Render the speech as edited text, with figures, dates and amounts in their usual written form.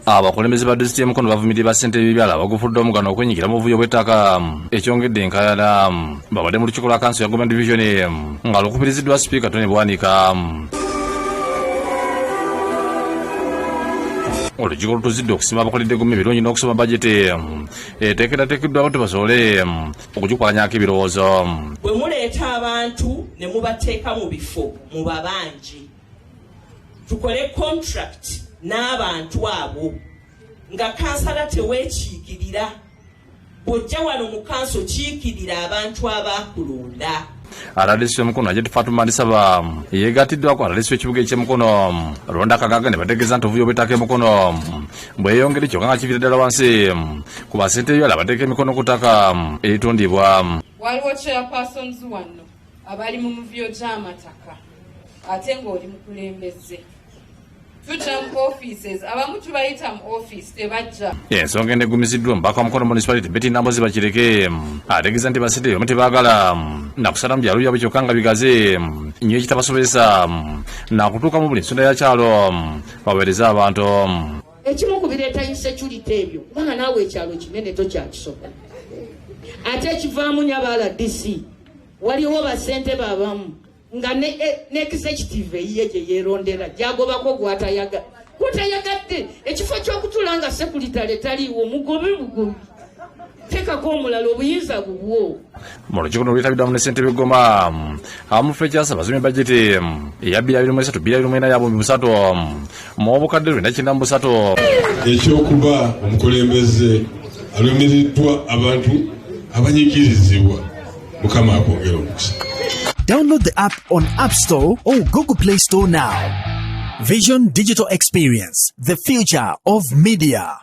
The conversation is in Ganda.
abakulembeze ba disitulikiti y'Emukono bavumirira ssentebe b'ebyalo abagufudde omugano okwenyigira mu buvuyo bw'ettaka ekyongedde enkaayana babadde mu lukiiko lwa kanso ya Goma Division nga lukubiriziddwa sipiika Tony Bwanika. Olukiiko lutuzidde okusima abakoledde Goma ebirungi n'okusoma bajeti eteekerateekeddwa abantu basobole okugikwanyako ebirowoozo. Bwe muleeta abantu ne mubateeka mu bifo muba bangi, tukole contract n'abantu abo nga kansala teweekiikirira. Bw'ojja wano mu kanso kiikirira abantu abaakulonda. Alalisi w'Emukono Ajeti Fatuma Ndisaba yeegatiddwako alalisi w'ekibuga eky'Emukono Ronda Kagaga ne bategeeza nti obuvuyo bw'ettaka Emukono bweyongere kyokka nga kiviira ddala wansi ku basente b'ebyalo abateeka emikono ku ttaka eritundibwa. Waliwo chairpersons wano abali mu muvuyo gy'amataka ate ng'oli mukulembeze. Tujja mu offices abamu tubayita mu office tebajja. Ensonga enegumiziddwa omubaka wa Mukono Municipality Betty Nambozi Bakireke ategeeza nti basente bamwe tebaagala nakusala mu byalo byabwe kyokka nga bigaze nnyo ekitabasobozesa nakutuuka mu buli nsonda ya kyalo baweereze abantu. Ekimu ku bireeta insecurity ebyo kubanga naawe ekyalo kinene tokyakisobola. Ate ekivaamu nyabaala DC waliwo basente babamu nga ne executive eyiye gye yeerondera gyagobako gwatayagadde ekifo ky'okutula nga sekuritale taliiwo mugobe bugobi teekako omulala obuyinza bubwo. Mu lukiiko luno lwetabiddwamu ne ssentebe Goma amufe kyasaba basomye bajeti eya 2023 mu obukadde 493 ekyokuba omukulembeze alumiriddwa abantu abanyigirizibwa. Mukama akwongera omukisa. Download the app on App Store or Google Play Store now. Vision Digital Experience, the future of media.